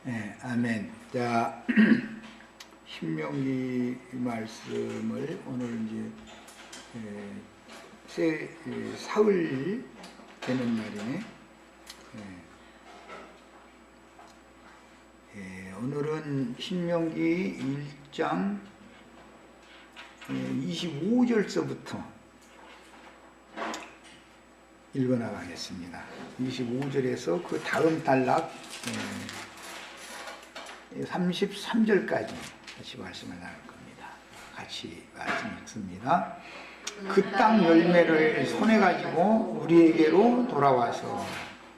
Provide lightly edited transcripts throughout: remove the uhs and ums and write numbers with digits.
네, 아멘. 자, 신명기 말씀을 오늘 이제 사흘 되는 날이네. 오늘은 신명기 1장 25절서부터 읽어나가겠습니다. 25절에서 그 다음 단락 33절까지 같이 말씀을 나눌 겁니다. 같이 말씀 읽습니다. 그 땅 열매를 손에 가지고 우리에게로 돌아와서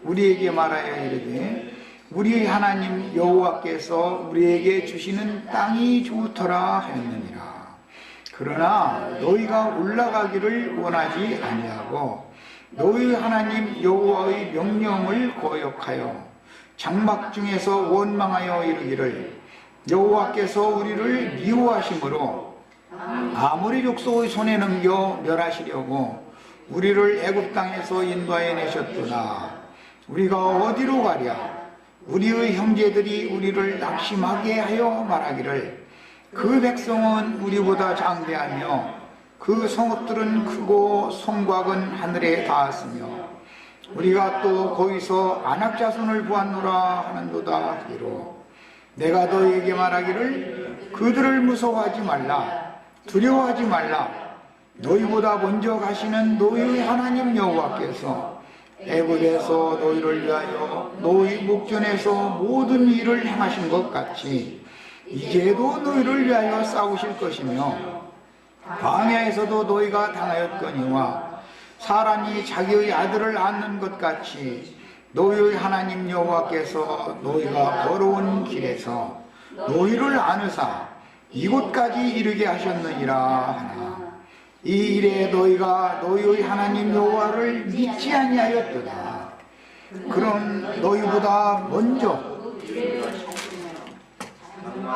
우리에게 말하여 이르되 우리 하나님 여호와께서 우리에게 주시는 땅이 좋더라 하였느니라. 그러나 너희가 올라가기를 원하지 아니하고 너희 하나님 여호와의 명령을 거역하여 장막 중에서 원망하여 이르기를 여호와께서 우리를 미워하심으로 아모리 족속의 손에 넘겨 멸하시려고 우리를 애굽 땅에서 인도하여 내셨구나. 우리가 어디로 가랴? 우리의 형제들이 우리를 낙심하게 하여 말하기를 그 백성은 우리보다 장대하며 그 성읍들은 크고 성곽은 하늘에 닿았으며 우리가 또 거기서 아낙 자손을 보았노라 하는도다 하기로 내가 너희에게 말하기를 그들을 무서워하지 말라 두려워하지 말라. 너희보다 먼저 가시는 너희의 하나님 여호와께서 애굽에서 너희를 위하여 너희 목전에서 모든 일을 행하신 것 같이 이제도 너희를 위하여 싸우실 것이며 광야에서도 너희가 당하였거니와 사람이 자기의 아들을 낳는 것 같이 너희의 하나님 여호와께서 너희가 걸어온 길에서 너희를 안으사 이곳까지 이르게 하셨느니라 하나 이 일에 너희가 너희의 하나님 여호와를 믿지 아니하였도다. 그런 너희보다 먼저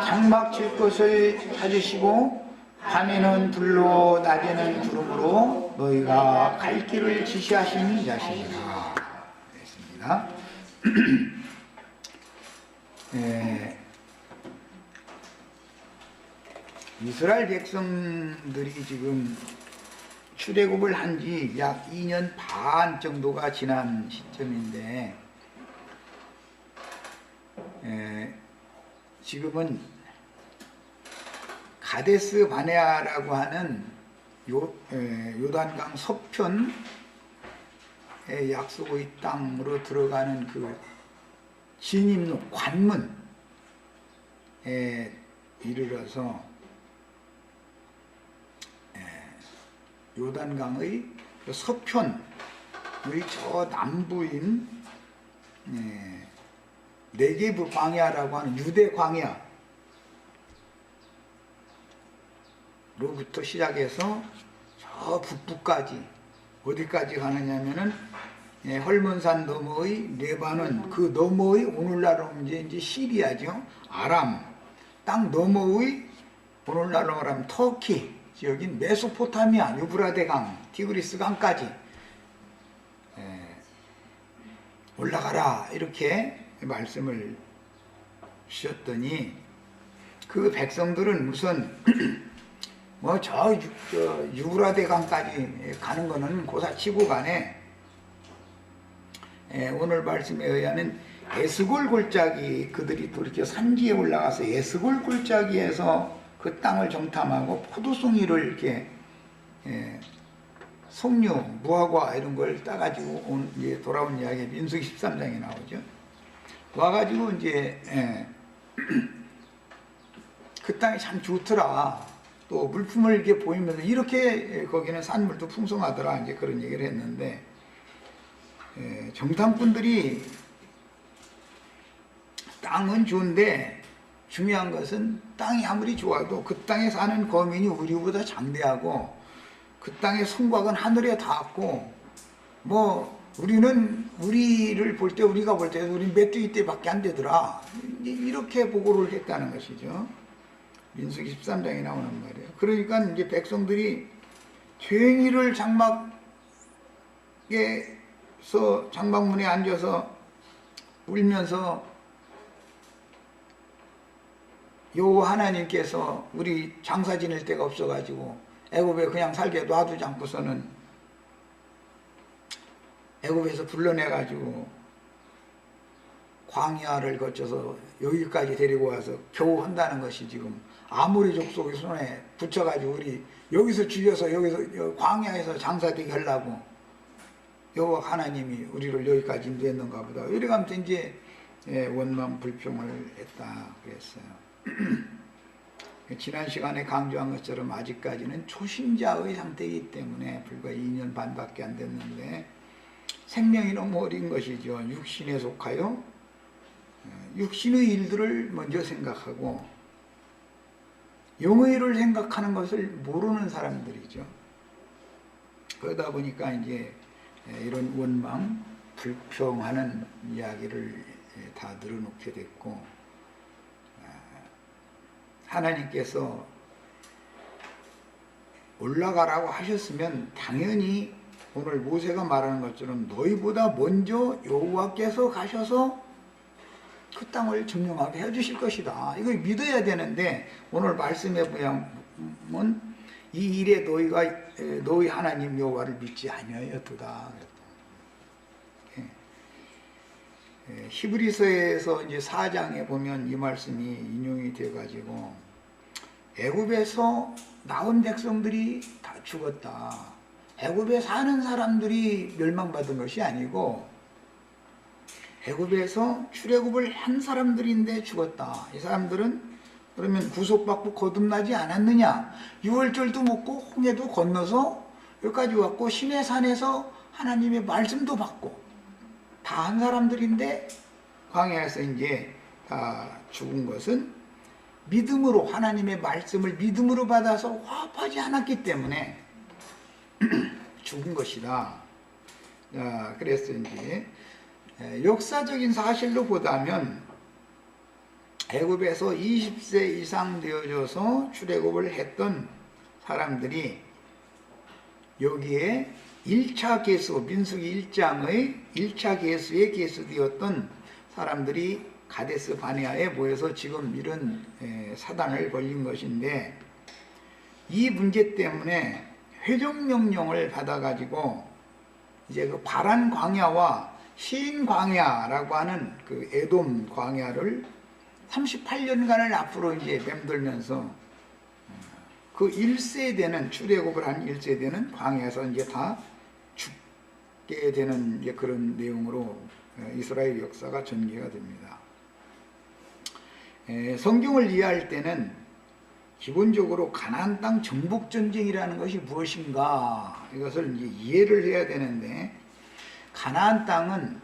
장막 칠 것을 찾으시고 밤에는 불로 낮에는 구름으로 너희가 갈 길을 지시하신 자시니라. 그랬습니다. 이스라엘 백성들이 지금 출애굽을 한 지 약 2년 반 정도가 지난 시점인데 지금은 가데스 바네아라고 하는 요단강 서편의 약속의 땅으로 들어가는 그 진입로 관문에 이르러서 요단강의 서편의 저 남부인 네게브 광야라고 하는 유대 광야 로부터 시작해서 저 북부까지 어디까지 가느냐면은 헐몬산 너머의 레바논 그 너머의 오늘날로 이제 시리아죠. 아람 땅 너머의 오늘날로 말하면 터키 지역인 메소포타미아 유브라데 강 티그리스 강까지 올라가라 이렇게 말씀을 주셨더니 그 백성들은 무슨 뭐 저 유브라데 강까지 가는 거는 고사치고 간에 오늘 말씀에 의하면 에스골 골짜기 그들이 또 이렇게 산지에 올라가서 에스골 골짜기에서 그 땅을 정탐하고 포도송이를 이렇게 석류, 무화과 이런 걸 따가지고 이제 돌아온 이야기 민수기 13장에 나오죠. 와가지고 이제 그 땅이 참 좋더라. 또 물품을 이렇게 보이면서 이렇게 거기는 산물도 풍성하더라. 이제 그런 얘기를 했는데 정탐꾼들이 땅은 좋은데 중요한 것은 땅이 아무리 좋아도 그 땅에 사는 거민이 우리보다 장대하고 그 땅의 성곽은 하늘에 닿았고 뭐 우리를 볼 때 우리가 볼 때 우리 메뚜기 떼밖에 안 되더라. 이렇게 보고를 했다는 것이죠. 민수기 13장에 나오는 말이에요. 그러니까 이제 백성들이 종일을 장막에서, 장막문에 앉아서 울면서 여호와 하나님께서 우리 장사 지낼 데가 없어가지고 애굽에 그냥 살게 놔두지 않고서는 애굽에서 불러내가지고 광야를 거쳐서 여기까지 데리고 와서 겨우 한다는 것이 지금 아모리 족속의 손에 붙여가지고 우리 여기서 죽여서 여기서 광야에서 장사되게 하려고 여호와 하나님이 우리를 여기까지 인도했는가 보다. 이래가면서 이제 원망 불평을 했다 그랬어요. 지난 시간에 강조한 것처럼 아직까지는 초신자의 상태이기 때문에 불과 2년 반밖에 안 됐는데 생명이 너무 어린 것이죠. 육신에 속하여 육신의 일들을 먼저 생각하고 영의 일을 생각하는 것을 모르는 사람들이죠. 그러다 보니까 이제 이런 원망, 불평하는 이야기를 다 늘어놓게 됐고, 하나님께서 올라가라고 하셨으면 당연히 오늘 모세가 말하는 것처럼 너희보다 먼저 여호와께서 가셔서 그 땅을 점령하게 해주실 것이다. 이걸 믿어야 되는데 오늘 말씀해 보면 이 일에 너희 하나님 여호와를 믿지 아니하였도다. 히브리서에서 이제 4장에 보면 이 말씀이 인용이 돼가지고 애굽에서 나온 백성들이 다 죽었다. 애굽에 사는 사람들이 멸망받은 것이 아니고 애굽에서 출애굽을 한 사람들인데 죽었다. 이 사람들은 그러면 구속받고 거듭나지 않았느냐? 6월절도 먹고 홍해도 건너서 여기까지 왔고 시내산에서 하나님의 말씀도 받고 다 한 사람들인데 광야에서 이제 다 죽은 것은 믿음으로 하나님의 말씀을 믿음으로 받아서 화합하지 않았기 때문에 죽은 것이다. 그래서 이제 역사적인 사실로 보다면 애굽에서 20세 이상 되어져서 출애굽을 했던 사람들이 여기에 1차 계수, 민수기 1장의 1차 계수에 계수되었던 사람들이 가데스 바네아에 모여서 지금 이런 사단을 벌린 것인데, 이 문제 때문에 회족명령을 받아가지고 이제 그 바란 광야와 신 광야라고 하는 그 에돔 광야를 38년간을 앞으로 이제 맴돌면서 그 1세대는 출애굽을 한 1세대는 광야에서 이제 다 죽게 되는 이제 그런 내용으로 이스라엘 역사가 전개가 됩니다. 성경을 이해할 때는 기본적으로 가나안 땅 정복 전쟁이라는 것이 무엇인가 이것을 이제 이해를 해야 되는데, 가나안 땅은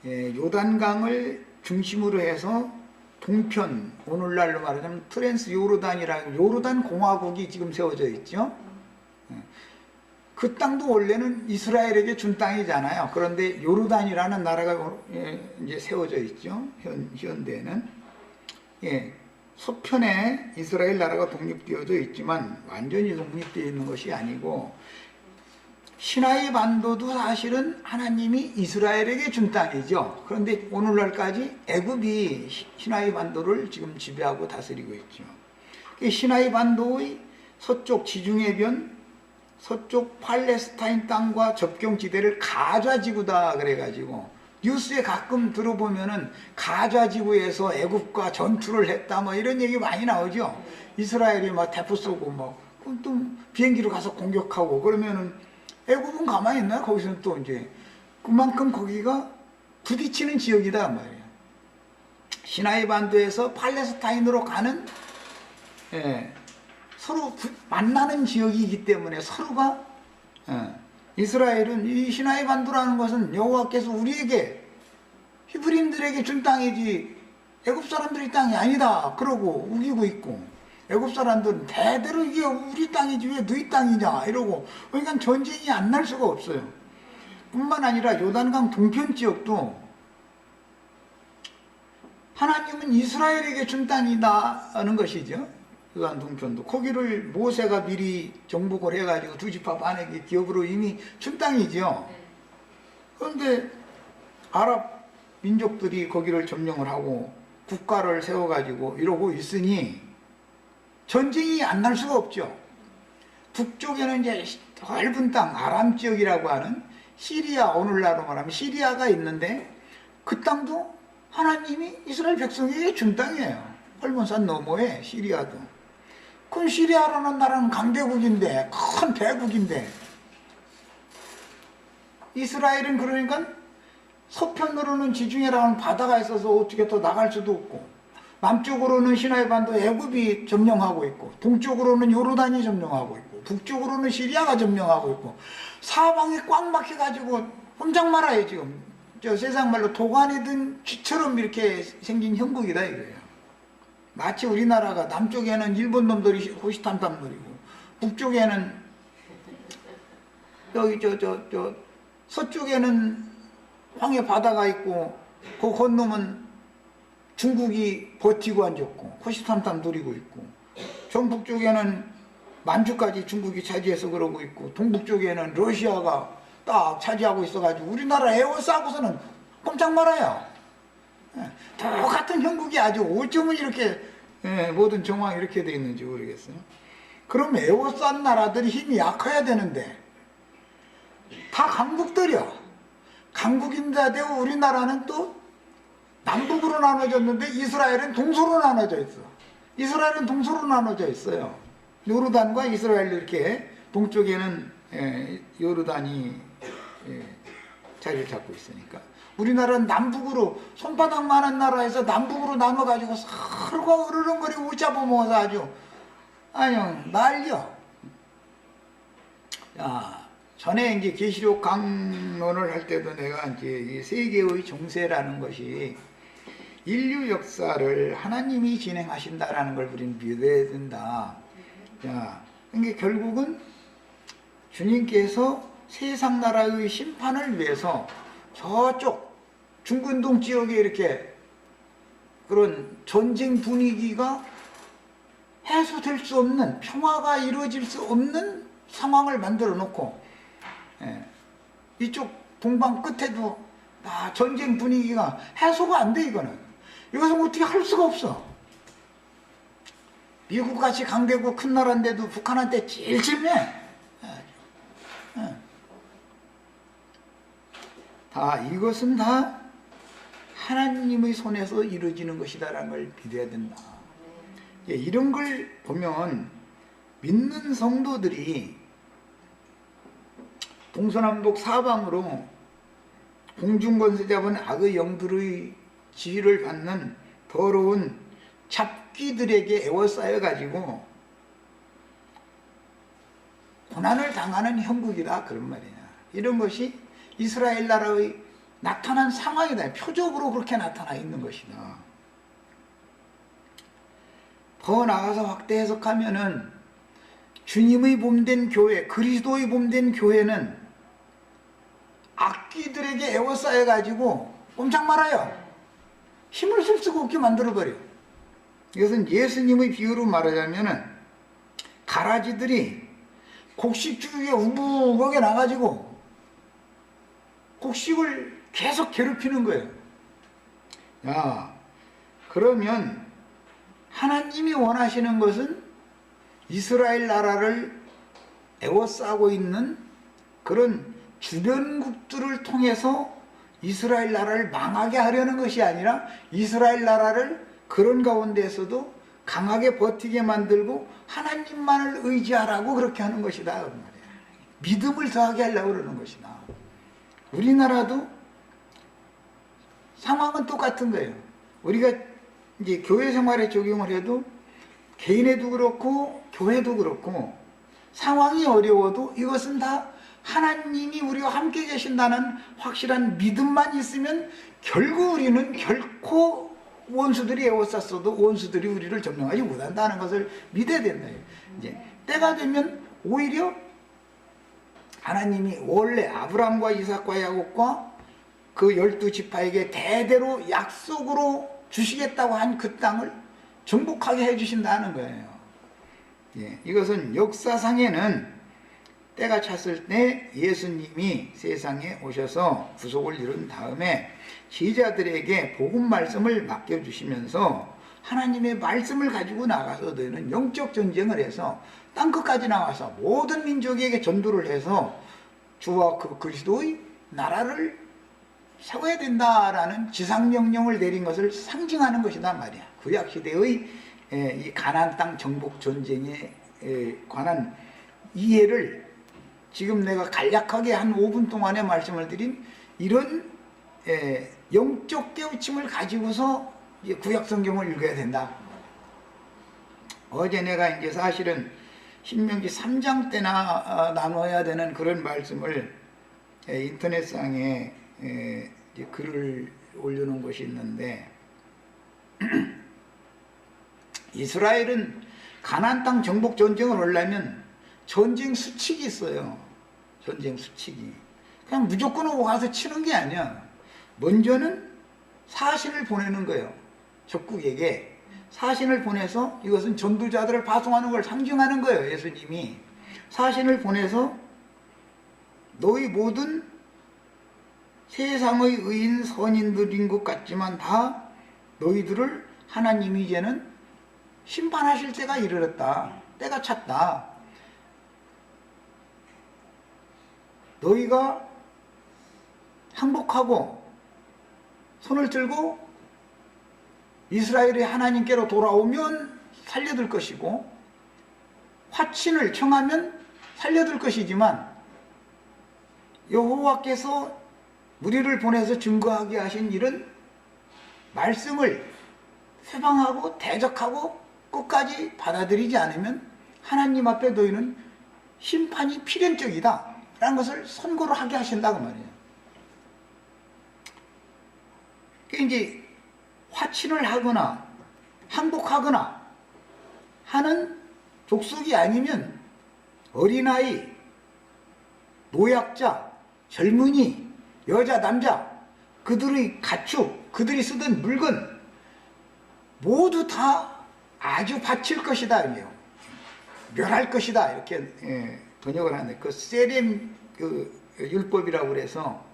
요단강을 중심으로 해서 동편, 오늘날로 말하자면 트랜스 요르단이라는 요르단 공화국이 지금 세워져 있죠. 그 땅도 원래는 이스라엘에게 준 땅이잖아요. 그런데 요르단이라는 나라가 이제 세워져 있죠. 현대에는. 서편에 이스라엘 나라가 독립되어져 있지만 완전히 독립되어 있는 것이 아니고, 시나이 반도도 사실은 하나님이 이스라엘에게 준 땅이죠. 그런데 오늘날까지 애굽이 시나이 반도를 지금 지배하고 다스리고 있죠. 시나이 반도의 서쪽 지중해변, 서쪽 팔레스타인 땅과 접경지대를 가좌지구다 그래가지고 뉴스에 가끔 들어보면은 가좌지구에서 애굽과 전투를 했다 뭐 이런 얘기 많이 나오죠. 이스라엘이 막 대포 쏘고 뭐 또 비행기로 가서 공격하고 그러면은 애굽은 가만히 있나요? 거기서는 또 이제 그만큼 거기가 부딪히는 지역이다 말이에요. 시나이 반도에서 팔레스타인으로 가는 서로 만나는 지역이기 때문에 서로가 이스라엘은 이 시나이 반도라는 것은 여호와께서 우리에게 히브리인들에게 준 땅이지 애굽 사람들의 땅이 아니다 그러고 우기고 있고, 애굽 사람들은 대대로 이게 우리 땅이지 왜 너희 땅이냐 이러고, 그러니까 전쟁이 안 날 수가 없어요. 뿐만 아니라 요단강 동편 지역도 하나님은 이스라엘에게 준 땅이다는 것이죠. 요단 동편도 거기를 모세가 미리 정복을 해가지고 두 지파 반에게 기업으로 이미 준 땅이죠. 그런데 아랍 민족들이 거기를 점령을 하고 국가를 세워가지고 이러고 있으니 전쟁이 안 날 수가 없죠. 북쪽에는 이제 넓은 땅, 아람 지역이라고 하는 시리아, 오늘날로 말하면 시리아가 있는데 그 땅도 하나님이 이스라엘 백성에게 준 땅이에요. 헐몬산 너머에 시리아도. 그럼 시리아라는 나라는 강대국인데, 큰 대국인데, 이스라엘은 그러니까 서편으로는 지중해라는 바다가 있어서 어떻게 더 나갈 수도 없고, 남쪽으로는 시나이 반도 애굽이 점령하고 있고, 동쪽으로는 요르단이 점령하고 있고, 북쪽으로는 시리아가 점령하고 있고, 사방이 꽉 막혀가지고 꼼짝 말아요. 지금 저 세상 말로 도관에 든 쥐처럼 이렇게 생긴 형국이다 이거예요. 마치 우리나라가 남쪽에는 일본 놈들이 호시탐탐 노리고, 북쪽에는 여기 저 서쪽에는 황해 바다가 있고, 그 건너면 중국이 버티고 앉았고 호시탐탐 노리고 있고, 전북쪽에는 만주까지 중국이 차지해서 그러고 있고, 동북쪽에는 러시아가 딱 차지하고 있어가지고 우리나라 에워싸고서는 꼼짝 말아요. 똑같은 형국이 아주 어쩌면 이렇게 모든 정황이 이렇게 돼 있는지 모르겠어요. 그럼 에워싼 나라들이 힘이 약해야 되는데 다 강국들이야. 강국인다 되고 우리나라는 또 남북으로 나눠졌는데 이스라엘은 동서로 나눠져 있어. 이스라엘은 동서로 나눠져 있어요. 요르단과 이스라엘 이렇게 동쪽에는 요르단이 자리를 잡고 있으니까, 우리나라는 남북으로 손바닥만한 나라에서 남북으로 나눠가지고 서로가 으르렁거리고 웃잡아먹어서 아주 난리야. 야, 전에 이제 계시록 강론을 할 때도 내가 이제 이 세계의 정세라는 것이 인류 역사를 하나님이 진행하신다라는 걸 우리는 믿어야 된다. 자, 그러니까 결국은 주님께서 세상 나라의 심판을 위해서 저쪽 중근동 지역에 이렇게 그런 전쟁 분위기가 해소될 수 없는, 평화가 이루어질 수 없는 상황을 만들어 놓고, 이쪽 동방 끝에도 전쟁 분위기가 해소가 안 돼. 이것은 어떻게 할 수가 없어. 미국같이 강대국 큰 나라인데도 북한한테 제일 심해. 이것은 다 하나님의 손에서 이루어지는 것이다라는 걸 믿어야 된다. 이런 걸 보면 믿는 성도들이 동서남북 사방으로 공중권세 잡은 악의 영들의 지휘를 받는 더러운 잡귀들에게 에워싸여 가지고 고난을 당하는 형국이다, 그런 말이냐. 이런 것이 이스라엘 나라의 나타난 상황이다. 표적으로 그렇게 나타나 있는 것이다. 더 나아가서 확대 해석하면은 주님의 몸된 교회, 그리스도의 몸된 교회는 악귀들에게 에워싸여 가지고 꼼짝 말아요. 힘을 쓸 수가 없게 만들어버려. 이것은 예수님의 비유로 말하자면은 가라지들이 곡식주위에 우북하게 나가지고 곡식을 계속 괴롭히는 거예요. 야, 그러면 하나님이 원하시는 것은 이스라엘 나라를 에워싸고 있는 그런 주변국들을 통해서 이스라엘 나라를 망하게 하려는 것이 아니라 이스라엘 나라를 그런 가운데에서도 강하게 버티게 만들고 하나님만을 의지하라고 그렇게 하는 것이다, 그 말이야. 믿음을 더하게 하려고 그러는 것이다. 우리나라도 상황은 똑같은 거예요. 우리가 이제 교회 생활에 적용을 해도 개인에도 그렇고 교회도 그렇고 상황이 어려워도 이것은 다 하나님이 우리와 함께 계신다는 확실한 믿음만 있으면 결국 우리는 결코 원수들이 에워쌌어도 원수들이 우리를 점령하지 못한다는 것을 믿어야 된다. 이제 때가 되면 오히려 하나님이 원래 아브라함과 이삭과 야곱과 그 12지파에게 대대로 약속으로 주시겠다고 한 그 땅을 정복하게 해주신다는 거예요. 이것은 역사상에는 때가 찼을 때 예수님이 세상에 오셔서 구속을 이룬 다음에 제자들에게 복음 말씀을 맡겨주시면서 하나님의 말씀을 가지고 나가서 너희는 영적 전쟁을 해서 땅끝까지 나가서 모든 민족에게 전도를 해서 주와 그 그리스도의 나라를 세워야 된다라는 지상명령을 내린 것을 상징하는 것이다 말이야. 구약시대의 이 가나안 땅 정복 전쟁에 관한 이해를 지금 내가 간략하게 한 5분 동안에 말씀을 드린 이런 영적 깨우침을 가지고서 구약 성경을 읽어야 된다. 어제 내가 이제 사실은 신명기 3장 때나 나눠야 되는 그런 말씀을 인터넷상에 글을 올려놓은 것이 있는데 이스라엘은 가나안 땅 정복 전쟁을 하려면 전쟁 수칙이 있어요. 전쟁 수칙이. 그냥 무조건 오고 가서 치는 게 아니야. 먼저는 사신을 보내는 거예요. 적국에게 사신을 보내서, 이것은 전도자들을 파송하는 걸 상징하는 거예요. 예수님이 사신을 보내서 너희 모든 세상의 의인 선인들인 것 같지만 다 너희들을 하나님이 이제는 심판하실 때가 이르렀다. 때가 찼다. 너희가 항복하고 손을 들고 이스라엘의 하나님께로 돌아오면 살려둘 것이고, 화친을 청하면 살려둘 것이지만 여호와께서 우리를 보내서 증거하게 하신 이런 말씀을 회방하고 대적하고 끝까지 받아들이지 않으면 하나님 앞에 너희는 심판이 필연적이다 라는 것을 선고를 하게 하신다고 말이에요. 이제 화친을 하거나 항복하거나 하는 족속이 아니면 어린아이, 노약자, 젊은이, 여자, 남자, 그들의 가축, 그들이 쓰던 물건 모두 다 아주 바칠 것이다, 이게요. 멸할 것이다, 이렇게 번역을 하는데, 그 세렘 그 율법이라고 그래서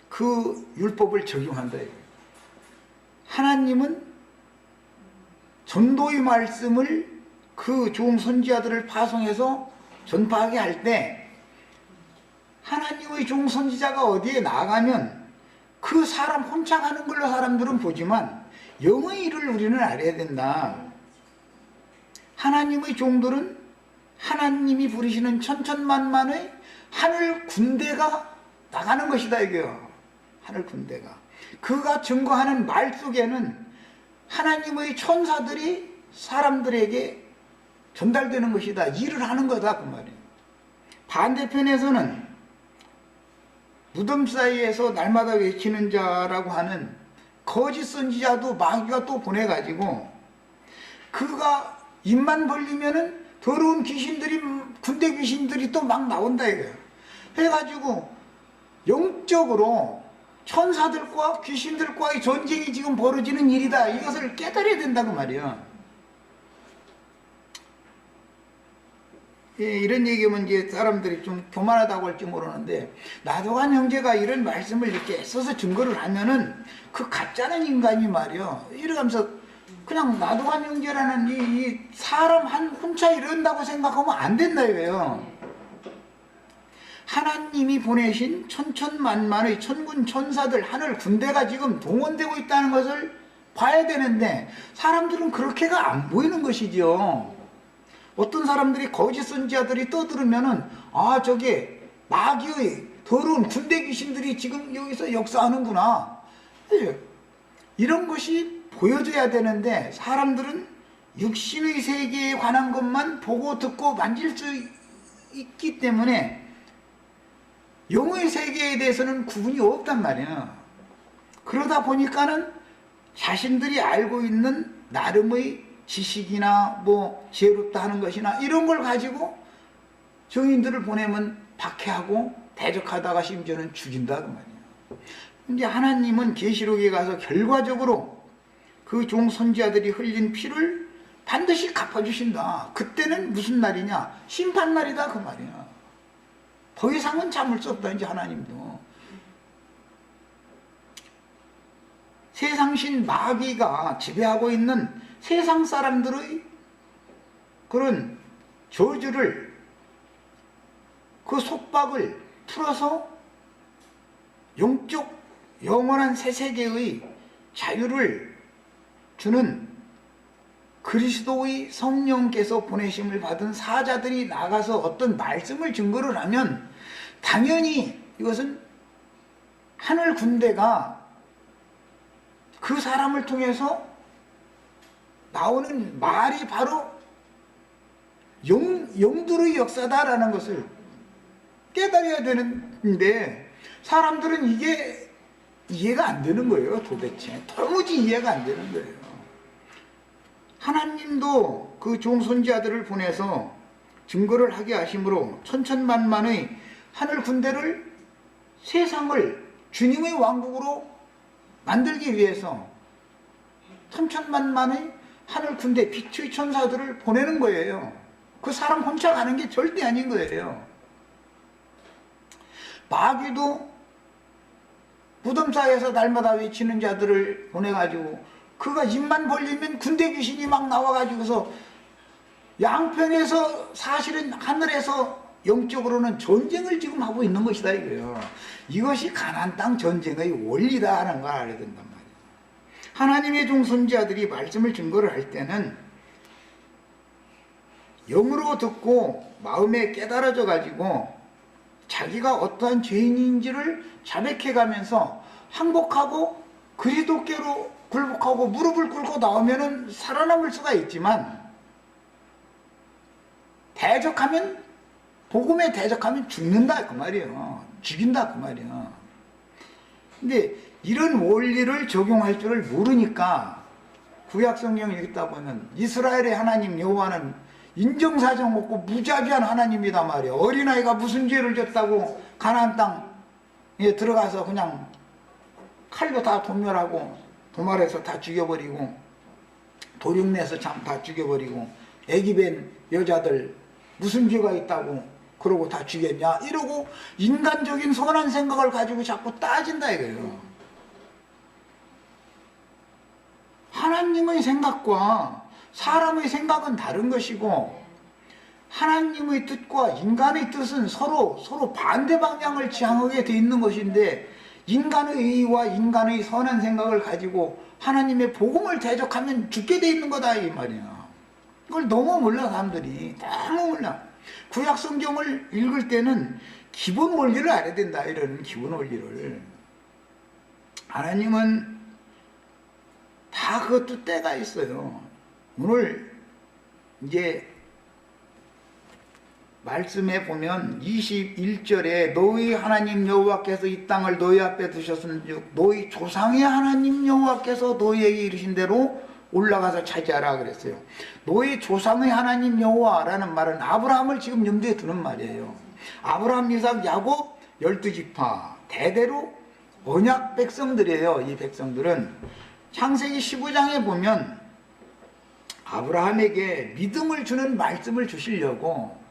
그 율법을 적용한다. 하나님은 전도의 말씀을 그 종 선지자들을 파송해서 전파하게 할 때 하나님의 종 선지자가 어디에 나가면 그 사람 혼자 가는 걸로 사람들은 보지만 영의 일을 우리는 알아야 된다. 하나님의 종들은 하나님이 부르시는 천천만만의 하늘 군대가 나가는 것이다, 이게요. 하늘 군대가. 그가 증거하는 말 속에는 하나님의 천사들이 사람들에게 전달되는 것이다. 일을 하는 거다, 그 말이에요. 반대편에서는 무덤 사이에서 날마다 외치는 자라고 하는 거짓 선지자도 마귀가 또 보내가지고 그가 입만 벌리면은 더러운 귀신들이, 군대 귀신들이 또 막 나온다, 이거예요. 해가지고 영적으로 천사들과 귀신들과의 전쟁이 지금 벌어지는 일이다. 이것을 깨달아야 된다고 말이야. 예, 이런 얘기하면 이제 사람들이 좀 교만하다고 할지 모르는데, 나도간 형제가 이런 말씀을 이렇게 써서 증거를 하면은 그 가짜는 인간이 말이야. 이러면서 그냥 나도간 형제라는 이 사람 한 혼자 이런다고 생각하면 안 된다 이거예요. 하나님이 보내신 천천만만의 천군 천사들, 하늘 군대가 지금 동원되고 있다는 것을 봐야 되는데 사람들은 그렇게가 안 보이는 것이죠. 어떤 사람들이 거짓 선지자들이 떠들으면은 아, 저게 마귀의 더러운 군대 귀신들이 지금 여기서 역사하는구나, 이런 것이 보여줘야 되는데 사람들은 육신의 세계에 관한 것만 보고 듣고 만질 수 있기 때문에 영의 세계에 대해서는 구분이 없단 말이야. 그러다 보니까는 자신들이 알고 있는 나름의 지식이나 뭐 지혜롭다 하는 것이나 이런 걸 가지고 정인들을 보내면 박해하고 대적하다가 심지어는 죽인다 그 말이야. 이제 하나님은 계시록에 가서 결과적으로 그 종 선지자들이 흘린 피를 반드시 갚아주신다. 그때는 무슨 날이냐? 심판날이다 그 말이야. 더 이상은 참을 수 없다 이제 하나님도. 세상신 마귀가 지배하고 있는 세상 사람들의 그런 저주를, 그 속박을 풀어서 영적 영원한 새 세계의 자유를 주는 그리스도의 성령께서 보내심을 받은 사자들이 나가서 어떤 말씀을 증거를 하면 당연히 이것은 하늘 군대가 그 사람을 통해서 나오는 말이 바로 영들의 역사다라는 것을 깨달아야 되는데 사람들은 이게 이해가 안 되는 거예요. 도대체 도무지 이해가 안 되는 거예요. 하나님도 그 종손자들을 보내서 증거를 하게 하심으로 천천만만의 하늘 군대를, 세상을 주님의 왕국으로 만들기 위해서 천천만만의 하늘 군대, 빛의 천사들을 보내는 거예요. 그 사람 혼자 가는 게 절대 아닌 거예요. 마귀도 무덤사이에서 날마다 외치는 자들을 보내가지고 그가 입만 벌리면 군대 귀신이 막 나와가지고서 양편에서 사실은 하늘에서 영적으로는 전쟁을 지금 하고 있는 것이다 이거예요. 이것이 가나안 땅 전쟁의 원리다 하는 걸 알아야 된단 말이에요. 하나님의 종손자들이 말씀을 증거를 할 때는 영으로 듣고 마음에 깨달아져 가지고 자기가 어떠한 죄인인지를 자백해가면서 항복하고 그리스도께로 굴복하고 무릎을 꿇고 나오면은 살아남을 수가 있지만, 대적하면, 복음에 대적하면 죽는다 그 말이에요. 죽인다 그 말이에요. 근데 이런 원리를 적용할 줄을 모르니까 구약 성경 읽다 보면 이스라엘의 하나님 여호와는 인정사정 없고 무자비한 하나님이다 말이에요. 어린아이가 무슨 죄를 졌다고 가나안 땅에 들어가서 그냥 칼로 다 도멸하고 도말해서 다 죽여버리고 도륙내서 참 다 죽여버리고 애기벤 여자들 무슨 죄가 있다고 그러고 다 죽였냐 이러고 인간적인 선한 생각을 가지고 자꾸 따진다 이거예요. 하나님의 생각과 사람의 생각은 다른 것이고 하나님의 뜻과 인간의 뜻은 서로 반대 방향을 지향하게 돼 있는 것인데, 인간의 의와 인간의 선한 생각을 가지고 하나님의 복음을 대적하면 죽게 돼 있는 거다 이 말이야. 이걸 너무 몰라 사람들이. 너무 몰라. 구약 성경을 읽을 때는 기본 원리를 알아야 된다 이런 기본 원리를. 하나님은 다 그것도 때가 있어요. 오늘 이제 말씀에 보면 21절에 너희 하나님 여호와께서 이 땅을 너희 앞에 두셨은즉 너희 조상의 하나님 여호와께서 너희에게 이르신 대로 올라가서 차지하라 그랬어요. 너희 조상의 하나님 여호와라는 말은 아브라함을 지금 염두에 두는 말이에요. 아브라함, 이삭, 야곱 12지파 대대로 언약 백성들이에요. 이 백성들은 창세기 15장에 보면 아브라함에게 믿음을 주는 말씀을 주시려고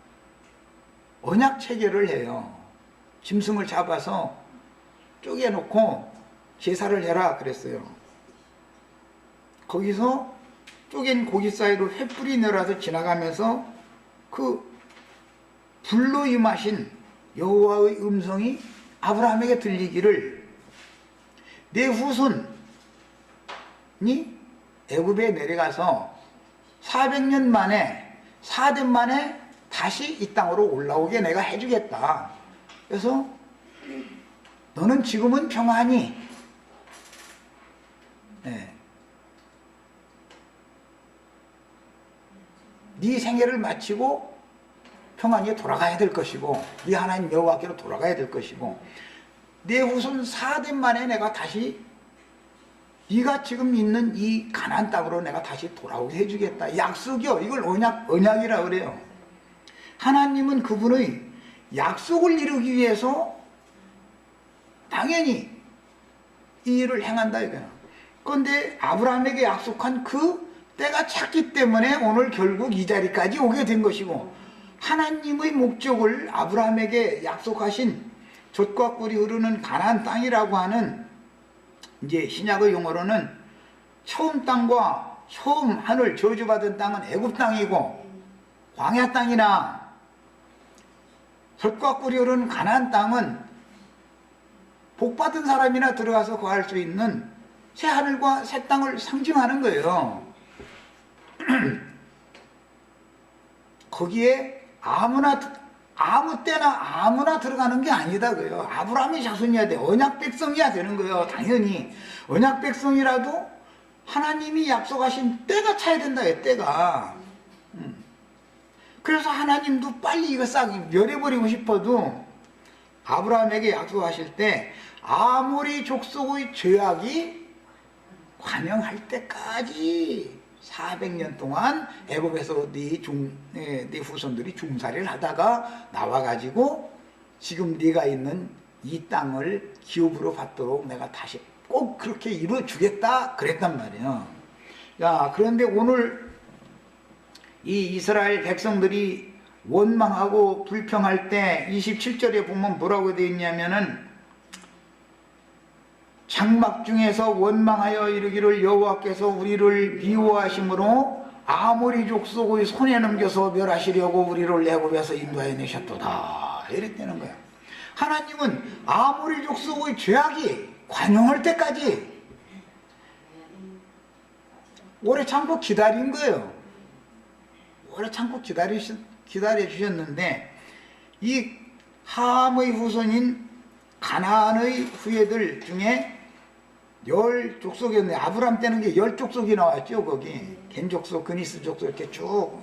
언약 체결을 해요. 짐승을 잡아서 쪼개놓고 제사를 해라 그랬어요. 거기서 쪼갠 고기 사이로 횃불이 내려와서 지나가면서 그 불로 임하신 여호와의 음성이 아브라함에게 들리기를 내 후손이 애굽에 내려가서 400년 만에 4대 만에 다시 이 땅으로 올라오게 내가 해주겠다. 그래서 너는 지금은 평안히 네 생애를 마치고 평안히 돌아가야 될 것이고 네 하나님 여호와께로 돌아가야 될 것이고 내 후손 4대 만에 내가 다시 네가 지금 있는 이 가나안 땅으로 내가 다시 돌아오게 해주겠다. 약속이요. 이걸 언약이라 그래요. 하나님은 그분의 약속을 이루기 위해서 당연히 이 일을 행한다 이거야. 그런데 아브라함에게 약속한 그 때가 찼기 때문에 오늘 결국 이 자리까지 오게 된 것이고, 하나님의 목적을 아브라함에게 약속하신 젖과 꿀이 흐르는 가나안 땅이라고 하는, 이제 신약의 용어로는 처음 땅과 처음 하늘 저주받은 땅은 애굽 땅이고, 광야 땅이나 젖과 꿀이 흐르는 가나안 땅은 복받은 사람이나 들어가서 거할 수 있는 새 하늘과 새 땅을 상징하는 거예요. 거기에 아무 때나 아무나 들어가는 게 아니다고요. 아브라함의 자손이어야 돼. 언약 백성이어야 되는 거예요. 당연히 언약 백성이라도 하나님이 약속하신 때가 차야 된다요. 때가. 그래서 하나님도 빨리 이거 싹 멸해버리고 싶어도 아브라함에게 약속하실 때 아모리 족속의 죄악이 관영할 때까지 400년 동안 애굽에서 네 후손들이 중살이를 하다가 나와가지고 지금 네가 있는 이 땅을 기업으로 받도록 내가 다시 꼭 그렇게 이루어주겠다 그랬단 말이에요. 자, 그런데 오늘 이 이스라엘 백성들이 원망하고 불평할 때 27절에 보면 뭐라고 되어 있냐면은, 장막 중에서 원망하여 이르기를 여호와께서 우리를 미워하심으로 아모리 족속의 손에 넘겨서 멸하시려고 우리를 애굽에서 인도하여 내셨도다 이랬다는 거야. 하나님은 아모리 족속의 죄악이 관용할 때까지 오래 참고 기다린 거예요. 오래 참고 기다려 주셨는데, 이 함의 후손인 가나안의 후예들 중에 10족속이었는데, 아브람 때는 게 10족속이 나왔죠. 거기 겐 족속, 그니스 족속 이렇게 쭉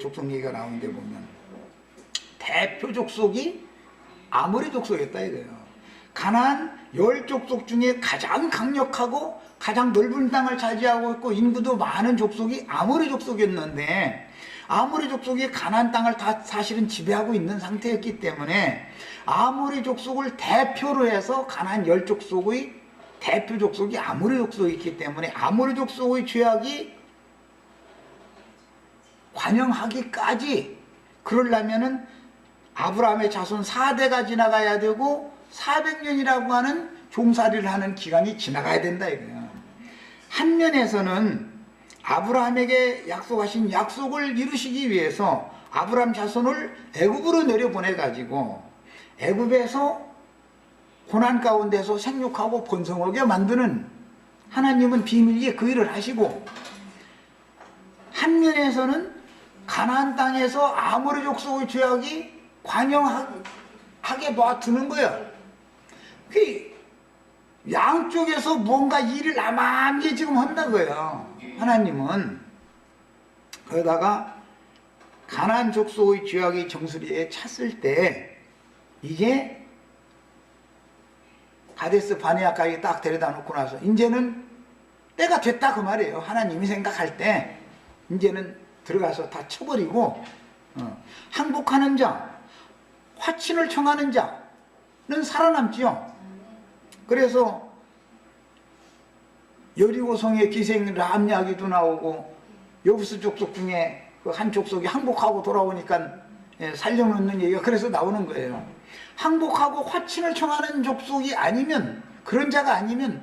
족속 얘기가 나오는데 보면 대표 족속이 아모리 족속이었다 이거예요. 가나안 10족속 중에 가장 강력하고 가장 넓은 땅을 차지하고 있고 인구도 많은 족속이 아모리 족속이었는데, 아모리 족속이 가나안 땅을 다 사실은 지배하고 있는 상태였기 때문에 아모리 족속을 대표로 해서 가나안 10족속의 대표 족속이 아모리 족속이기 때문에 아모리 족속의 죄악이 관영하기까지, 그러려면은 아브라함의 자손 4대가 지나가야 되고 400년이라고 하는 종살이를 하는 기간이 지나가야 된다 이거예요. 한 면에서는 아브라함에게 약속하신 약속을 이루시기 위해서 아브라함 자손을 애굽으로 내려보내가지고 애굽에서 고난 가운데서 생육하고 번성하게 만드는 하나님은 비밀리에 그 일을 하시고, 한 면에서는 가나안 땅에서 아모리 족속의 죄악이 관영하게 놔두는 거예요. 그 양쪽에서 뭔가 일을 나만하게 지금 한다고요. 하나님은. 그러다가 가나안 족속의 죄악이 정수리에 찼을 때 이게 가데스 바네아까지 딱 데려다 놓고 나서 이제는 때가 됐다 그 말이에요. 하나님이 생각할 때 이제는 들어가서 다 쳐버리고, 항복하는 자, 화친을 청하는 자는 살아남지요. 그래서 여리고성의 기생 람 이야기도 나오고, 여부스 족속 중에 그 한 족속이 항복하고 돌아오니까 살려놓는 얘기가 그래서 나오는 거예요. 항복하고 화친을 청하는 족속이 아니면, 그런 자가 아니면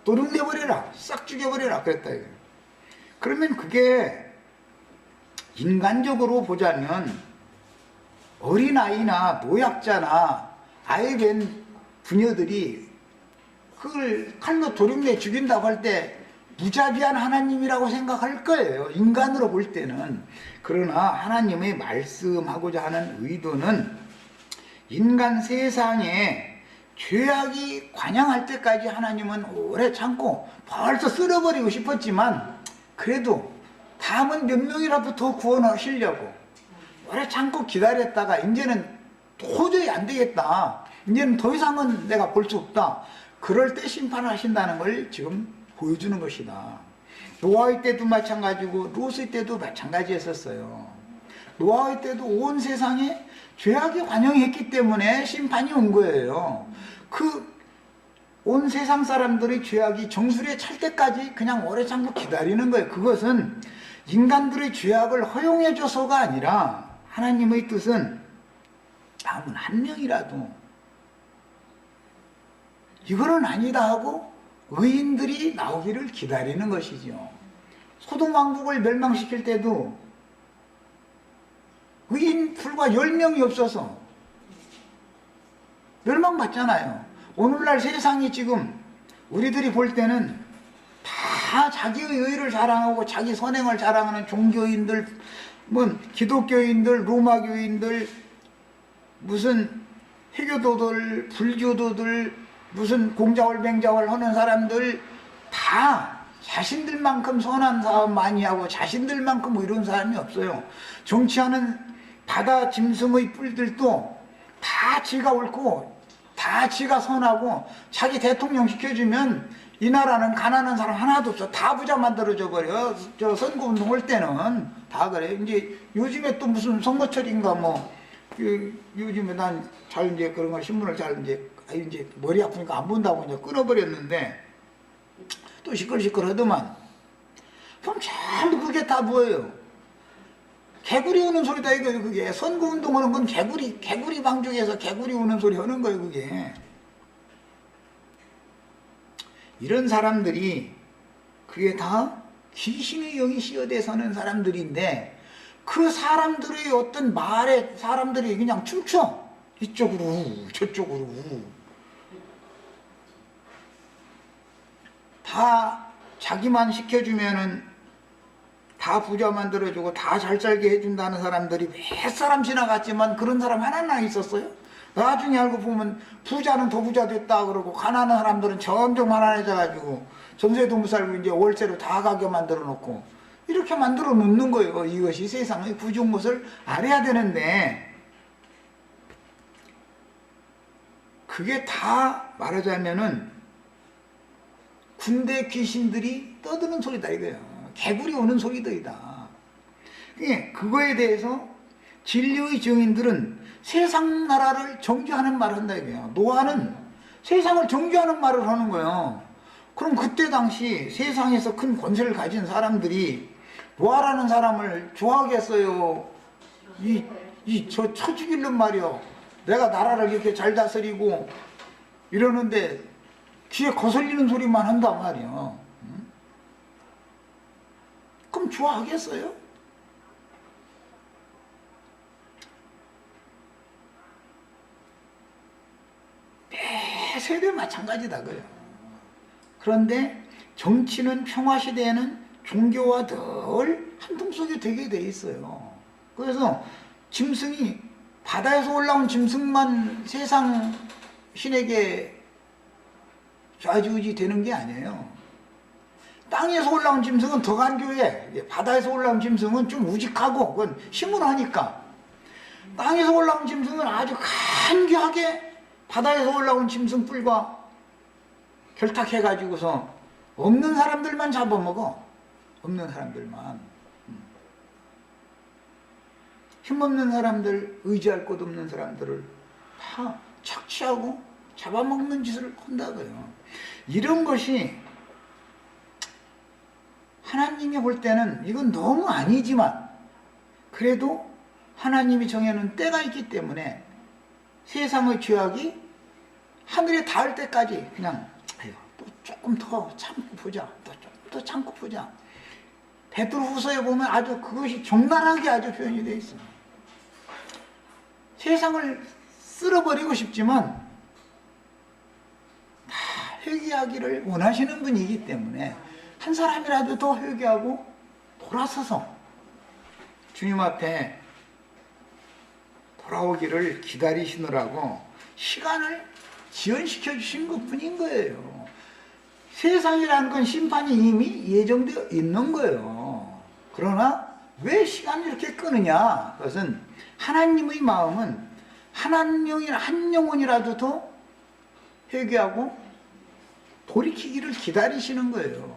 도륙내버려라, 싹 죽여버려라 그랬다 이거예요. 그러면 그게 인간적으로 보자면 어린아이나 노약자나 아이 뵌 부녀들이 그걸 칼로 도륙내 죽인다고 할 때 무자비한 하나님이라고 생각할 거예요. 인간으로 볼 때는. 그러나 하나님의 말씀하고자 하는 의도는 인간 세상에 죄악이 관영할 때까지 하나님은 오래 참고 벌써 쓸어버리고 싶었지만, 그래도 다음은 몇 명이라도 더 구원하시려고 오래 참고 기다렸다가 이제는 도저히 안 되겠다, 이제는 더 이상은 내가 볼 수 없다, 그럴 때 심판하신다는 걸 지금 보여주는 것이다. 노아의 때도 마찬가지고 롯의 때도 마찬가지였었어요. 노아의 때도 온 세상에 죄악이 관영했기 때문에 심판이 온 거예요. 그 온 세상 사람들의 죄악이 정수리에 찰 때까지 그냥 오래 참고 기다리는 거예요. 그것은 인간들의 죄악을 허용해줘서가 아니라 하나님의 뜻은 남은 한 명이라도 이거는 아니다 하고 의인들이 나오기를 기다리는 것이죠. 소돔 왕국을 멸망시킬 때도 의인 불과 10명이 없어서 멸망받잖아요. 오늘날 세상이 지금 우리들이 볼 때는 다 자기의 의를 자랑하고 자기 선행을 자랑하는 종교인들, 뭐 기독교인들, 로마교인들, 무슨 해교도들, 불교도들, 무슨 공자월 맹자월 하는 사람들 다 자신들만큼 선한 사업 많이 하고 자신들만큼 의로운 사람이 없어요. 정치하는 바다 짐승의 뿔들도 다 지가 옳고 다 지가 선하고 자기 대통령 시켜주면 이 나라는 가난한 사람 하나도 없어. 다 부자 만들어져 버려. 저 선거운동 할 때는 다 그래. 이제 요즘에 또 무슨 선거철인가 뭐 요즘에 난 잘 이제 그런 거 신문을 잘 이제 머리 아프니까 안 본다고 이제 끊어버렸는데 또 시끌시끌하더만. 그럼 전부 그게 다 뭐예요? 개구리 우는 소리다 이거예요. 그게 선거운동하는 건 개구리 방송에서 개구리 우는 소리 하는 거예요. 그게. 이런 사람들이 그게 다 귀신의 영이 씌어대 서는 사람들인데 그 사람들의 어떤 말에 사람들이 그냥 춤춰. 이쪽으로 저쪽으로 다 자기만 시켜주면은 다 부자 만들어주고 다 잘 살게 해준다는 사람들이 몇 사람 지나갔지만 그런 사람 하나나 있었어요? 나중에 알고 보면 부자는 더 부자 됐다 그러고 가난한 사람들은 점점 가난해져가지고 전세도 못 살고 이제 월세로 다 가게 만들어 놓고 이렇게 만들어 놓는 거예요. 이것이 세상의 구조인 것을 알아야 되는데 그게 다 말하자면은 군대 귀신들이 떠드는 소리다 이거예요. 개구리 오는 소리들이다. 그거에 대해서 진리의 증인들은 세상 나라를 정죄하는 말을 한다 이거예요. 노아는 세상을 정죄하는 말을 하는 거예요. 그럼 그때 당시 세상에서 큰 권세를 가진 사람들이 노아라는 사람을 좋아하겠어요? 저 쳐죽이는 말이요. 내가 나라를 이렇게 잘 다스리고 이러는데 귀에 거슬리는 소리만 한단 말이에요. 그럼 좋아하겠어요? 매 세대 마찬가지다 그요. 그런데 정치는 평화시대에는 종교와 늘 한통 속에 되게 돼 있어요. 그래서 짐승이 바다에서 올라온 짐승만 세상 신에게 좌지우지 되는 게 아니에요. 땅에서 올라온 짐승은 더 간교해. 바다에서 올라온 짐승은 좀 우직하고 그건 힘을 하니까. 땅에서 올라온 짐승은 아주 간교하게 바다에서 올라온 짐승뿔과 결탁해가지고서 없는 사람들만 잡아먹어. 없는 사람들만. 힘없는 사람들, 의지할 곳 없는 사람들을 다 착취하고 잡아먹는 짓을 한다고요. 이런 것이 하나님이 볼 때는 이건 너무 아니지만 그래도 하나님이 정해놓은 때가 있기 때문에 세상의 죄악이 하늘에 닿을 때까지 그냥 또 조금 더 참고 보자. 또 조금 더 참고 보자. 베드로후서에 보면 아주 그것이 적나라하게 아주 표현이 되어 있어요. 세상을 쓸어버리고 싶지만 다 회개하기를 원하시는 분이기 때문에 한 사람이라도 더 회개하고 돌아서서 주님 앞에 돌아오기를 기다리시느라고 시간을 지연시켜 주신 것뿐인 거예요. 세상이라는 건 심판이 이미 예정되어 있는 거예요. 그러나 왜 시간을 이렇게 끄느냐? 그것은 하나님의 마음은 한 영혼이라도 더 회개하고 돌이키기를 기다리시는 거예요.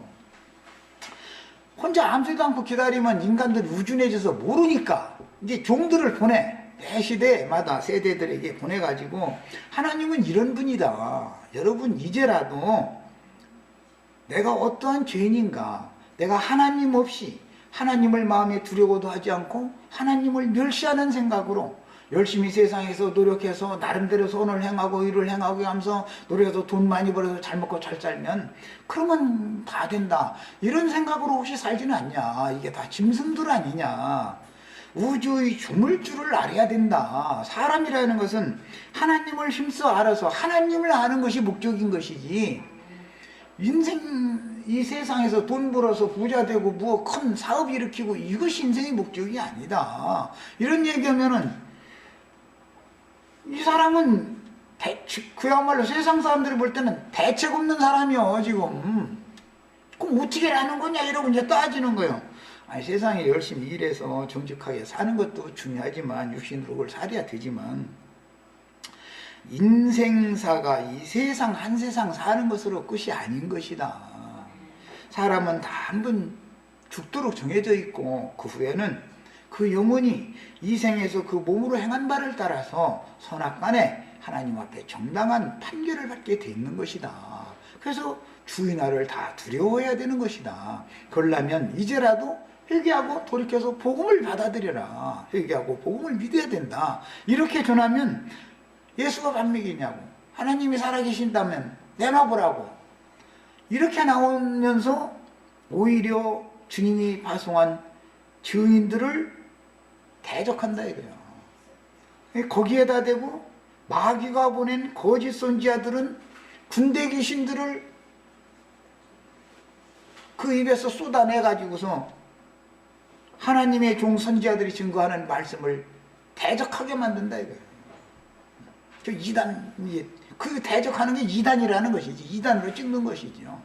혼자 아무도 않고 기다리면 인간들이 우준해져서 모르니까 이제 종들을 보내. 매 시대마다 세대들에게 보내가지고 하나님은 이런 분이다. 여러분 이제라도 내가 어떠한 죄인인가, 내가 하나님 없이 하나님을 마음에 두려워도 하지 않고 하나님을 멸시하는 생각으로 열심히 세상에서 노력해서 나름대로 선을 행하고 일을 행하고 하면서 노력해서 돈 많이 벌어서 잘 먹고 잘 살면 그러면 다 된다, 이런 생각으로 혹시 살지는 않냐. 이게 다 짐승들 아니냐. 우주의 주물줄을 알아야 된다. 사람이라는 것은 하나님을 힘써 알아서 하나님을 아는 것이 목적인 것이지, 인생 이 세상에서 돈 벌어서 부자 되고 뭐 큰 사업 일으키고 이것이 인생의 목적이 아니다. 이런 얘기하면은 이 사람은 그야말로 세상 사람들이 볼 때는 대책 없는 사람이요 지금. 그럼 어떻게 하는 거냐 이러고 이제 따지는 거예요. 아니, 세상에 열심히 일해서 정직하게 사는 것도 중요하지만, 육신으로 그걸 살아야 되지만, 인생사가 이 세상 한 세상 사는 것으로 끝이 아닌 것이다. 사람은 다 한 번 죽도록 정해져 있고 그 후에는 그 영혼이 이 생에서 그 몸으로 행한 바를 따라서 선악간에 하나님 앞에 정당한 판결을 받게 돼 있는 것이다. 그래서 주의 날을 다 두려워해야 되는 것이다. 그러려면 이제라도 회개하고 돌이켜서 복음을 받아들여라. 회개하고 복음을 믿어야 된다. 이렇게 전하면 예수가 반맥이냐고, 하나님이 살아계신다면 내놔보라고, 이렇게 나오면서 오히려 주님이 파송한 증인들을 대적한다 이거예요. 거기에다 대고 마귀가 보낸 거짓 선지자들은 군대 귀신들을 그 입에서 쏟아내가지고서 하나님의 종 선지자들이 증거하는 말씀을 대적하게 만든다 이거예요. 저 이단, 그 대적하는 게 이단이라는 것이지, 이단으로 찍는 것이죠.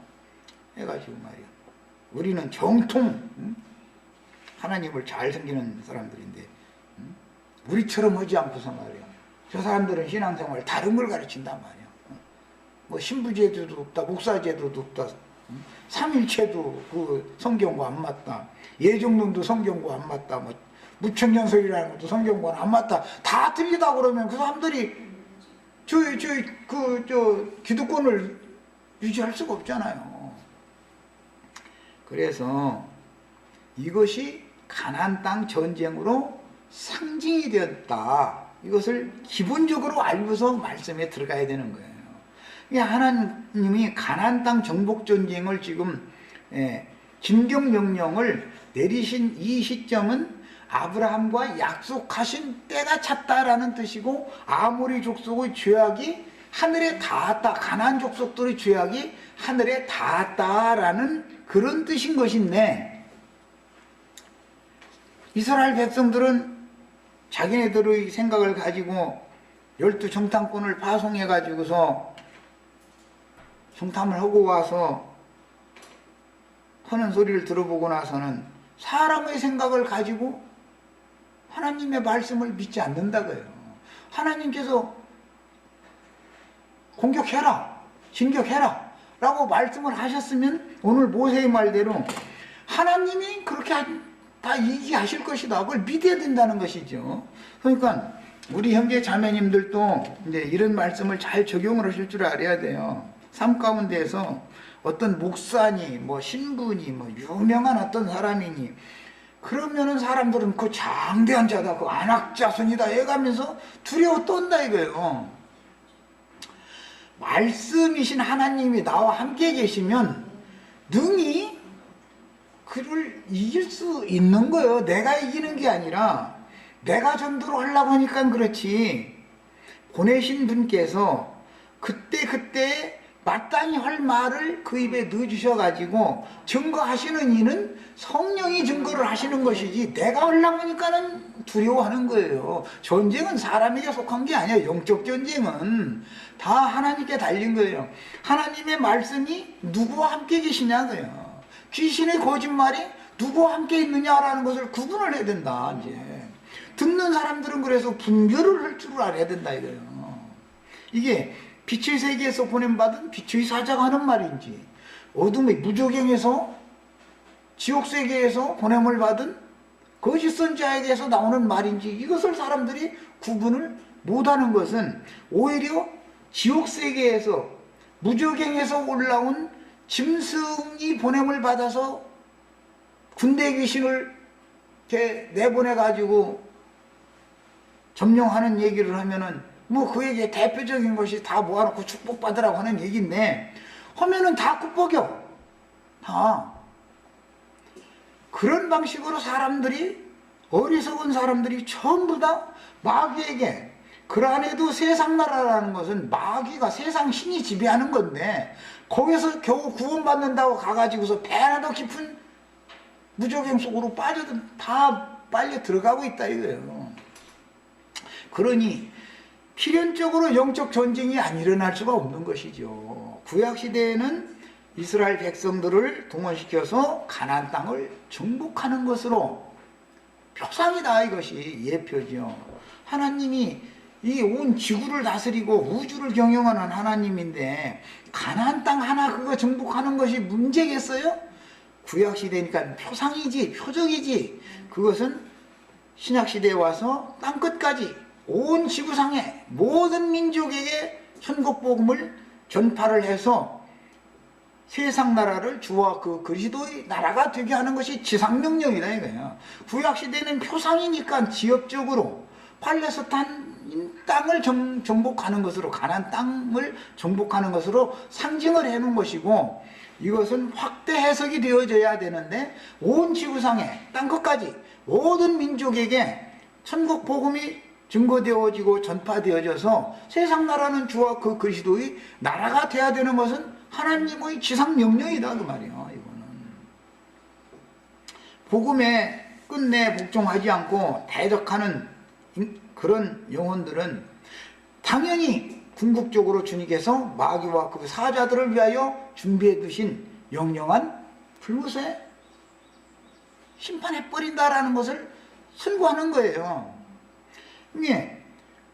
해가지고 말이야, 우리는 정통 하나님을 잘 섬기는 사람들인데 우리처럼 하지 않고서 말이야, 저 사람들은 신앙생활 다른 걸 가르친단 말이야. 뭐 신부제도도 없다, 목사제도도 없다, 삼일체도 그 성경과 안 맞다, 예정론도 성경과 안 맞다, 뭐 무천년설이라는 것도 성경과 안 맞다, 다 틀리다 그러면 그 사람들이 기득권을 유지할 수가 없잖아요. 그래서 이것이 가나안 땅 전쟁으로 상징이 되었다. 이것을 기본적으로 알고서 말씀에 들어가야 되는 거예요. 하나님이 가나안 땅 정복 전쟁을 지금 진경 명령을 내리신 이 시점은 아브라함과 약속하신 때가 찼다라는 뜻이고, 아모리 족속의 죄악이 하늘에 닿았다, 가나안 족속들의 죄악이 하늘에 닿았다라는 그런 뜻인 것인데, 이스라엘 백성들은 자기네들의 생각을 가지고 12정탐꾼을 파송해 가지고서 정탐을 하고 와서 하는 소리를 들어보고 나서는 사람의 생각을 가지고 하나님의 말씀을 믿지 않는다고요. 하나님께서 공격해라, 진격해라 라고 말씀을 하셨으면 오늘 모세의 말대로 하나님이 그렇게 다 얘기하실 것이다, 그걸 믿어야 된다는 것이죠. 그러니까 우리 형제 자매님들도 이제 이런 말씀을 잘 적용을 하실 줄 알아야 돼요. 삶 가운데에서 어떤 목사니 뭐 신부니 뭐 유명한 어떤 사람이니 그러면은 사람들은 그 장대한 자다, 그 안악자손이다 해가면서 두려워 떤다 이거예요. 말씀이신 하나님이 나와 함께 계시면 능히 그를 이길 수 있는 거예요. 내가 이기는 게 아니라 내가 전도를 하려고 하니까 그렇지, 보내신 분께서 그때 마땅히 할 말을 그 입에 넣어주셔가지고 증거하시는 이는 성령이 증거를 하시는 것이지 내가 하려고 하니까는 두려워하는 거예요. 전쟁은 사람에게 속한 게 아니에요. 영적 전쟁은 다 하나님께 달린 거예요. 하나님의 말씀이 누구와 함께 계시냐고요. 귀신의 거짓말이 누구와 함께 있느냐라는 것을 구분을 해야 된다. 이제 듣는 사람들은 그래서 분별을 할 줄 알아야 된다 이거예요. 이게 빛의 세계에서 보냄받은 빛의 사자가 하는 말인지, 어둠의 무저갱에서 지옥세계에서 보냄을 받은 거짓 선지자에게서 나오는 말인지, 이것을 사람들이 구분을 못하는 것은 오히려 지옥세계에서 무저갱에서 올라온 짐승이 보냄을 받아서 군대 귀신을 이렇게 내보내가지고 점령하는 얘기를 하면은 뭐 그에게 대표적인 것이 다 모아놓고 축복받으라고 하는 얘기인데 하면은 다 굽벅여. 다. 그런 방식으로 사람들이, 어리석은 사람들이 전부 다 마귀에게, 그 안에도 세상 나라라는 것은 마귀가 세상 신이 지배하는 건데 거기서 겨우 구원받는다고 가가지고서 배나 더 깊은 무적행 속으로 빠져도 다 빨려 들어가고 있다 이거예요. 그러니 필연적으로 영적 전쟁이 안 일어날 수가 없는 것이죠. 구약시대에는 이스라엘 백성들을 동원시켜서 가나안 땅을 정복하는 것으로 표상이다, 이것이 예표죠. 하나님이 이 온 지구를 다스리고 우주를 경영하는 하나님인데 가나안 땅 하나 그거 정복하는 것이 문제겠어요? 구약시대니까 표상이지, 표적이지. 그것은 신약시대에 와서 땅끝까지 온 지구상의 모든 민족에게 천국복음을 전파를 해서 세상 나라를 주와 그 그리스도의 나라가 되게 하는 것이 지상명령이다 이거예요. 구약시대는 표상이니까 지역적으로 팔레스타인 땅을 정복하는 것으로, 가나안 땅을 정복하는 것으로 상징을 해놓은 것이고, 이것은 확대 해석이 되어져야 되는데 온 지구상의 땅끝까지 모든 민족에게 천국 복음이 증거되어지고 전파되어져서 세상 나라는 주와 그 그리스도의 나라가 돼야 되는 것은 하나님의 지상 명령이다 그 말이에요. 이거는 복음에 끝내 복종하지 않고 대적하는 그런 영혼들은 당연히 궁극적으로 주님께서 마귀와 그 사자들을 위하여 준비해 두신 영영한 불못에 심판해버린다라는 것을 선고하는 거예요. 예,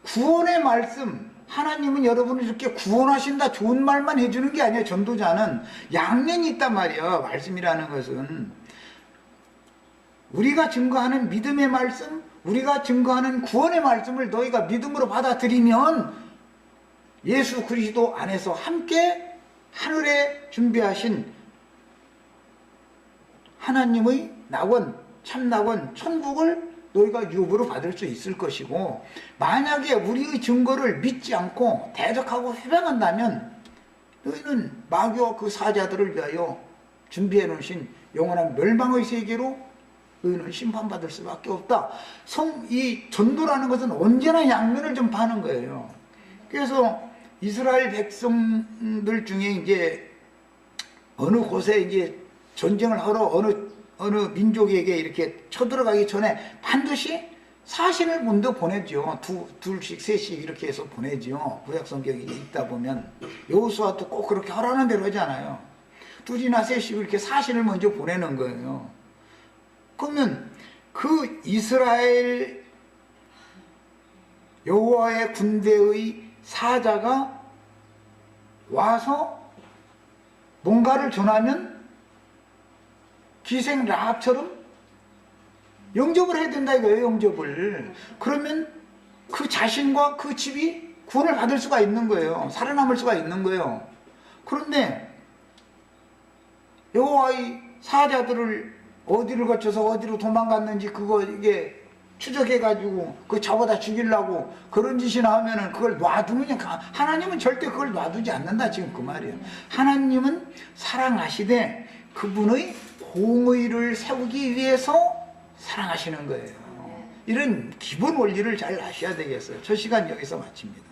구원의 말씀, 하나님은 여러분을 이렇게 구원하신다 좋은 말만 해주는 게 아니에요. 전도자는 양면이 있단 말이에요. 말씀이라는 것은 우리가 증거하는 믿음의 말씀, 우리가 증거하는 구원의 말씀을 너희가 믿음으로 받아들이면 예수 그리스도 안에서 함께 하늘에 준비하신 하나님의 낙원, 참낙원, 천국을 너희가 유업으로 받을 수 있을 것이고, 만약에 우리의 증거를 믿지 않고 대적하고 회방한다면 너희는 마귀와 그 사자들을 위하여 준비해 놓으신 영원한 멸망의 세계로 너희는 심판받을 수밖에 없다. 이 전도라는 것은 언제나 양면을 전파하는 거예요. 그래서 이스라엘 백성들 중에 이제 어느 곳에 이제 전쟁을 하러 어느 민족에게 이렇게 쳐들어가기 전에 반드시 사신을 먼저 보내죠. 둘씩 셋씩 이렇게 해서 보내죠. 구약 성경에 읽다 보면 여호수아도 꼭 그렇게 하라는 대로 하잖아요. 둘이나 셋씩 이렇게 사신을 먼저 보내는 거예요. 그러면 그 이스라엘 여호와의 군대의 사자가 와서 뭔가를 전하면 기생 라합처럼 영접을 해야 된다 이거예요. 영접을. 그러면 그 자신과 그 집이 구원을 받을 수가 있는 거예요. 살아남을 수가 있는 거예요. 그런데 여호와의 사자들을 어디를 거쳐서 어디로 도망갔는지 그거 이게 추적해가지고 그 잡아다 죽이려고 그런 짓이나 하면은 그걸 놔두느냐. 하나님은 절대 그걸 놔두지 않는다 지금 그 말이에요. 하나님은 사랑하시되 그분의 공의를 세우기 위해서 사랑하시는 거예요. 이런 기본 원리를 잘 아셔야 되겠어요. 저 시간 여기서 마칩니다.